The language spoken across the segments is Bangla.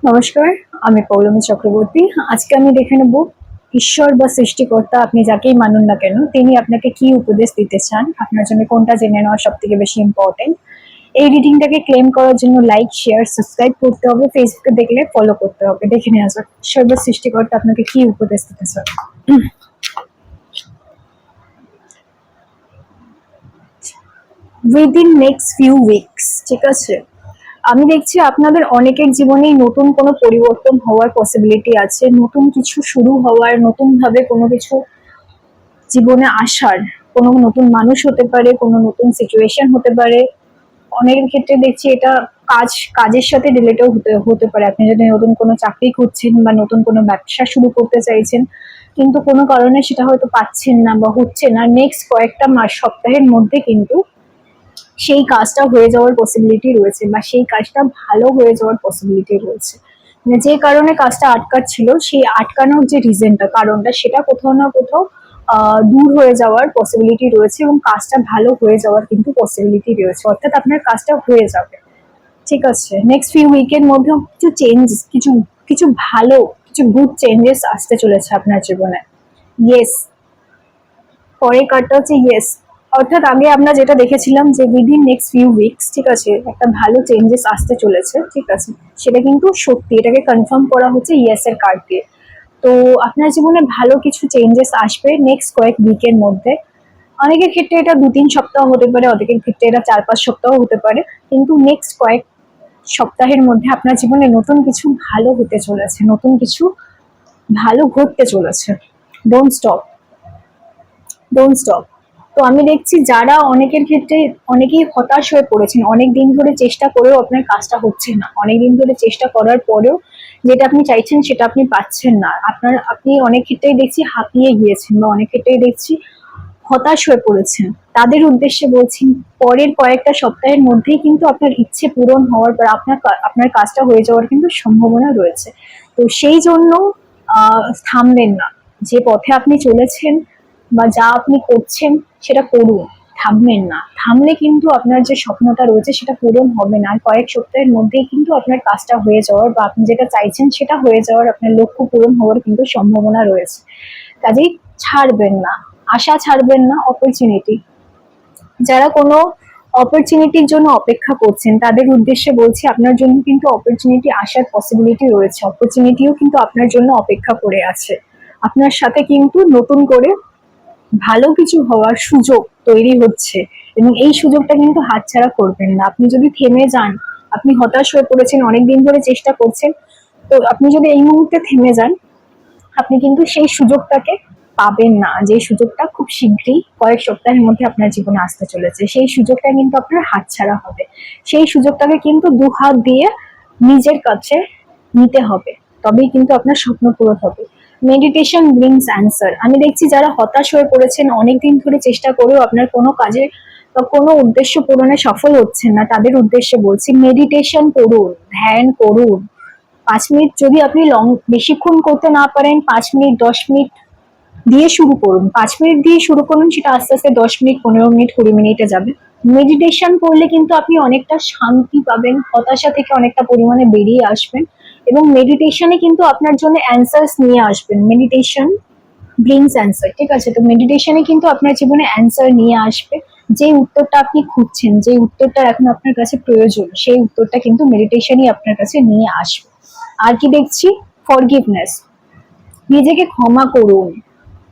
নমস্কার, আমি পৌলমী চক্রবর্তী। আজকে আমি দেখে নেব ঈশ্বর বা সৃষ্টিকর্তা আপনি যাকেই মানুন না কেন তিনি আপনাকে কি উপদেশ দিতে চান, আপনার জন্য কোনটা জেনে নেওয়া সব থেকে বেশি ইম্পর্টেন্ট। এই রিডিংটাকে ক্লেম করার জন্য লাইক, শেয়ার, সাবস্ক্রাইব করতে হবে। ফেসবুকে দেখলে ফলো করতে হবে। দেখে নেওয়া যাক ঈশ্বর বা সৃষ্টিকর্তা আপনাকে কি উপদেশ দিতে চান। উইদিন নেক্সট ফিউ উইকস, ঠিক আছে। আমি দেখছি আপনাদের অনেকের জীবনেই নতুন কোনো পরিবর্তন হওয়ার পসিবিলিটি আছে, নতুন কিছু শুরু হওয়ার, নতুন ভাবে কোনো কিছু জীবনে আসার। কোনো নতুন মানুষ হতে পারে, কোনো নতুন সিচুয়েশন হতে পারে। অনেকের ক্ষেত্রে দেখছি এটা কাজের সাথে রিলেটেড হতে পারে। আপনি যদি নতুন কোনো চাকরি খুঁজছেন বা নতুন কোনো ব্যবসা শুরু করতে চাইছেন, কিন্তু কোনো কারণে সেটা হয়তো পাচ্ছেন না বা হচ্ছে না, নেক্সট কয়েকটা মাস সপ্তাহের মধ্যে কিন্তু সেই কাজটা হয়ে যাওয়ার পসিবিলিটি রয়েছে বা সেই কাজটা ভালো হয়ে যাওয়ার পসিবিলিটি রয়েছে। মানে যে কারণে কাজটা আটকাচ্ছিল, সেই আটকানোর যে রিজনটা, কারণটা, সেটা কোথাও না কোথাও দূর হয়ে যাওয়ার পসিবিলিটি রয়েছে এবং কাজটা ভালো হয়ে যাওয়ার কিন্তু পসিবিলিটি রয়েছে। অর্থাৎ আপনার কাজটা হয়ে যাবে, ঠিক আছে। নেক্সট ফিউ উইকের মধ্যে কিছু চেঞ্জ, কিছু কিছু ভালো, কিছু গুড চেঞ্জেস আসতে চলেছে আপনার জীবনে। ইয়েস, পরের কার্ডটা হচ্ছে ইয়েস। অর্থাৎ আগে আমরা যেটা দেখেছিলাম যে উইদিন নেক্সট ফিউ উইকস, ঠিক আছে, একটা ভালো চেঞ্জেস আসতে চলেছে, ঠিক আছে, সেটা কিন্তু সত্যি, এটাকে কনফার্ম করা হচ্ছে ইয়েস এর কার্ড দিয়ে। তো আপনার জীবনে ভালো কিছু চেঞ্জেস আসবে নেক্সট কয়েক উইকের মধ্যে। অনেকের ক্ষেত্রে এটা 2-3 সপ্তাহ হতে পারে, অনেকের ক্ষেত্রে এটা 4-5 সপ্তাহ হতে পারে, কিন্তু নেক্সট কয়েক সপ্তাহের মধ্যে আপনার জীবনে নতুন কিছু ভালো হতে চলেছে, নতুন কিছু ভালো ঘটতে চলেছে। Don't stop, don't stop. তো আমি দেখছি যারা অনেকের ক্ষেত্রে অনেকেই হতাশ হয়ে পড়েছেন, অনেক দিন ধরে চেষ্টা করেও আপনার কাজটা হচ্ছে না, অনেক দিন ধরে চেষ্টা করার পরেও যেটা আপনি চাইছেন সেটা আপনি পাচ্ছেন না, আপনি অনেক ক্ষেত্রেই দেখছি হাঁপিয়ে গিয়েছেন বা অনেক ক্ষেত্রেই দেখছি হতাশ হয়ে পড়েছেন। তাদের উদ্দেশ্যে বলছি, পরের কয়েকটা সপ্তাহের মধ্যেই কিন্তু আপনার ইচ্ছে পূরণ হওয়ার পর আপনার কাজটা হয়ে যাওয়ার কিন্তু সম্ভাবনা রয়েছে। তো সেই জন্য থামবেন না। যে পথে আপনি চলেছেন বা যা আপনি করছেন সেটা করুন, থামবেন না। থামলে কিন্তু আপনার যে স্বপ্নটা রয়েছে সেটা পূরণ হবে না। আর কয়েক সপ্তাহের মধ্যেই কিন্তু আপনার কাজটা হয়ে যাওয়ার বা আপনি যেটা চাইছেন সেটা হয়ে যাওয়ার, আপনার লক্ষ্য পূরণ হওয়ার কিন্তু সম্ভাবনা রয়েছে। কাজেই ছাড়বেন না, আশা ছাড়বেন না। অপরচুনিটি, যারা কোনো অপরচুনিটির জন্য অপেক্ষা করছেন তাদের উদ্দেশ্যে বলছি, আপনার জন্য কিন্তু অপরচুনিটি আসার পসিবিলিটি রয়েছে। অপরচুনিটিও কিন্তু আপনার জন্য অপেক্ষা করে আছে। আপনার সাথে কিন্তু নতুন করে ভালো কিছু হওয়ার সুযোগ তৈরি হচ্ছে এবং এই সুযোগটা কিন্তু হাতছাড়া করবেন না। আপনি যদি থেমে যান, আপনি হতাশ হয়ে পড়েছেন, অনেকদিন ধরে চেষ্টা করছেন, তো আপনি যদি এই মুহূর্তে থেমে যান, আপনি কিন্তু সেই সুযোগটাকে পাবেন না, যে সুযোগটা খুব শীঘ্রই কয়েক সপ্তাহের মধ্যে আপনার জীবনে আসতে চলেছে। সেই সুযোগটা কিন্তু আপনার হাতছাড়া হবে। সেই সুযোগটাকে কিন্তু দুহাত দিয়ে নিজের কাছে নিতে হবে, তবেই কিন্তু আপনার স্বপ্ন পূরণ হবে। Meditation brings answer. আমি দেখছি যারা হতাশ হয়ে পড়েছেন, অনেকদিন ধরে চেষ্টা করেও আপনার কোনো কাজে বা কোনো উদ্দেশ্য পূরণে সফল হচ্ছেন না, তাদের উদ্দেশ্যে বলছি মেডিটেশন করুন, ধ্যান করুন। 5 মিনিট যদি আপনি বেশিক্ষণ করতে না পারেন, 5 মিনিট 10 মিনিট দিয়ে শুরু করুন। 5 মিনিট দিয়ে শুরু করুন, সেটা আস্তে আস্তে 10 মিনিট, 15 মিনিট, 20 মিনিটে যাবে। মেডিটেশন করলে কিন্তু আপনি অনেকটা শান্তি পাবেন, হতাশা থেকে অনেকটা পরিমাণে বেরিয়ে আসবেন এবং মেডিটেশনে কিন্তু আপনার জন্য অ্যান্সার্স নিয়ে আসবেন। মেডিটেশন ব্রিংস অ্যান্সার, ঠিক আছে। তো মেডিটেশনে কিন্তু আপনার জীবনে অ্যান্সার নিয়ে আসবে। যে উত্তরটা আপনি খুঁজছেন, যে উত্তরটা এখন আপনার কাছে প্রয়োজন, সেই উত্তরটা কিন্তু মেডিটেশনই আপনার কাছে নিয়ে আসবে। আর কি দেখছি, ফরগিভনেস, নিজেকে ক্ষমা করুন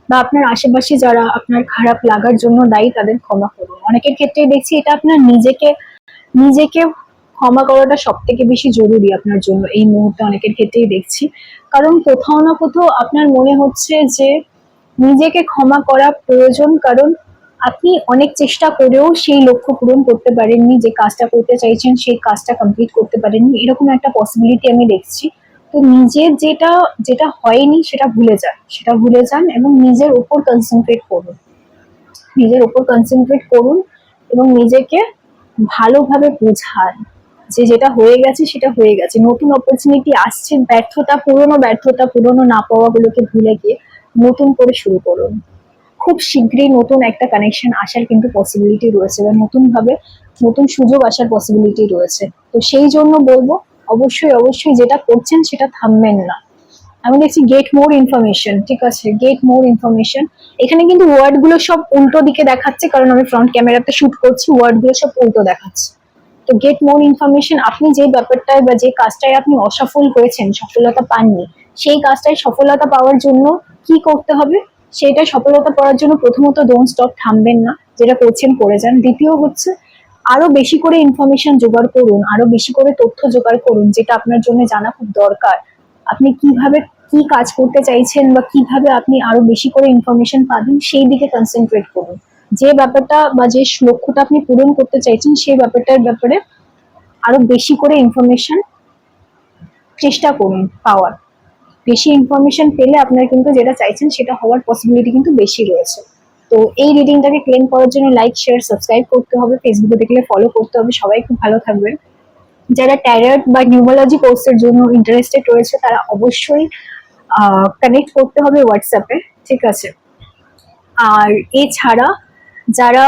বা আপনার আশেপাশে যারা আপনার খারাপ লাগার জন্য দায়ী তাদের ক্ষমা করুন। অনেকের ক্ষেত্রে দেখছি এটা আপনার নিজেকে নিজেকে ক্ষমা করাটা সব থেকে বেশি জরুরি আপনার জন্য এই মুহূর্তে, অনেকের ক্ষেত্রেই দেখছি। কারণ কোথাও না কোথাও আপনার মনে হচ্ছে যে নিজেকে ক্ষমা করা প্রয়োজন, কারণ আপনি অনেক চেষ্টা করেও সেই লক্ষ্য পূরণ করতে পারেননি, যে কাজটা করতে চাইছেন সেই কাজটা কমপ্লিট করতে পারেননি, এরকম একটা পসিবিলিটি আমি দেখছি। তো নিজের যেটা যেটা হয়নি সেটা ভুলে যান, সেটা ভুলে যান এবং নিজের উপর কনসেন্ট্রেট করুন, নিজের উপর কনসেন্ট্রেট করুন এবং নিজেকে ভালোভাবে বোঝান যে যেটা হয়ে গেছে সেটা হয়ে গেছে। নতুন অপরচুনিটি আসছে, ব্যর্থতা, পুরনো না পাওয়াগুলোকে ভুলে গিয়ে নতুন করে শুরু করুন। খুব শীঘ্রই নতুন একটা কানেকশন আসার কিন্তু পসিবিলিটি রয়েছে বা নতুন সুযোগ আসার পসিবিলিটি রয়েছে। তো সেই জন্য বলবো, অবশ্যই অবশ্যই যেটা করছেন সেটা থামবেন না। আমি দেখছি গেট মোর ইনফরমেশন, ঠিক আছে, গেট মোর ইনফরমেশন। এখানে কিন্তু ওয়ার্ড গুলো সব উল্টো দিকে দেখাচ্ছে, কারণ আমি ফ্রন্ট ক্যামেরাতে শুট করছি, ওয়ার্ড গুলো সব উল্টো দেখাচ্ছে। তো গেট মোর ইনফরমেশন, আপনি যে ব্যাপারটায় বা যে কাজটায় আপনি অসফল হয়েছেন, সফলতা পাননি, সেই কাজটায় সফলতা পাওয়ার জন্য কি করতে হবে, সেটা সফলতা পাওয়ার জন্য প্রথমত ডোন্ট স্টপ, থামবেন না, যেটা করছেন করে যান। দ্বিতীয় হচ্ছে আরো বেশি করে ইনফরমেশন জোগাড় করুন, আরো বেশি করে তথ্য জোগাড় করুন, যেটা আপনার জন্য জানা খুব দরকার। আপনি কিভাবে কি কাজ করতে চাইছেন বা কিভাবে আপনি আরো বেশি করে ইনফরমেশন পাবেন সেই দিকে কনসেন্ট্রেট করুন। যে ব্যাপারটা বা যে লক্ষ্যটা আপনি পূরণ করতে চাইছেন সেই ব্যাপারটার ব্যাপারে আরো বেশি করে ইনফরমেশন চেষ্টা করুন পাওয়ার। বেশি ইনফরমেশন পেলে আপনার কিন্তু যেটা চাইছেন সেটা হওয়ার পসিবিলিটি কিন্তু বেশি রয়েছে। তো এই রিডিংটাকে ক্লেম করার জন্য লাইক শেয়ার সাবস্ক্রাইব করতে হবে, ফেসবুকে দেখলে ফলো করতে হবে। সবাই খুব ভালো থাকবেন। যারা ট্যারট বা নিউমোলজি কোর্সের জন্য ইন্টারেস্টেড রয়েছে তারা অবশ্যই কানেক্ট করতে হবে হোয়াটসঅ্যাপে, ঠিক আছে। আর এছাড়া যারা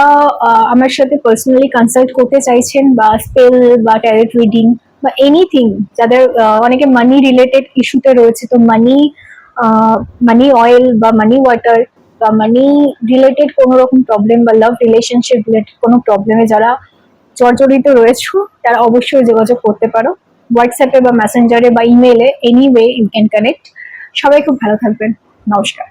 আমার সাথে পার্সোনালি কনসাল্ট করতে চাইছেন বা স্পেল বা ট্যারট রিডিং বা এনিথিং, যাদের অনেকে মানি রিলেটেড ইস্যুতে রয়েছে, তো মানি অয়েল বা মানি ওয়াটার বা মানি রিলেটেড কোনো রকম প্রবলেম বা লাভ রিলেশনশিপ রিলেটেড কোনো প্রবলেমে যারা জর্জরিত রয়েছে তারা অবশ্যই যোগাযোগ করতে পারো হোয়াটসঅ্যাপে বা মেসেঞ্জারে বা ইমেলে, এনিওয়ে ইউ ক্যান কানেক্ট। সবাই খুব ভালো থাকবেন। নমস্কার।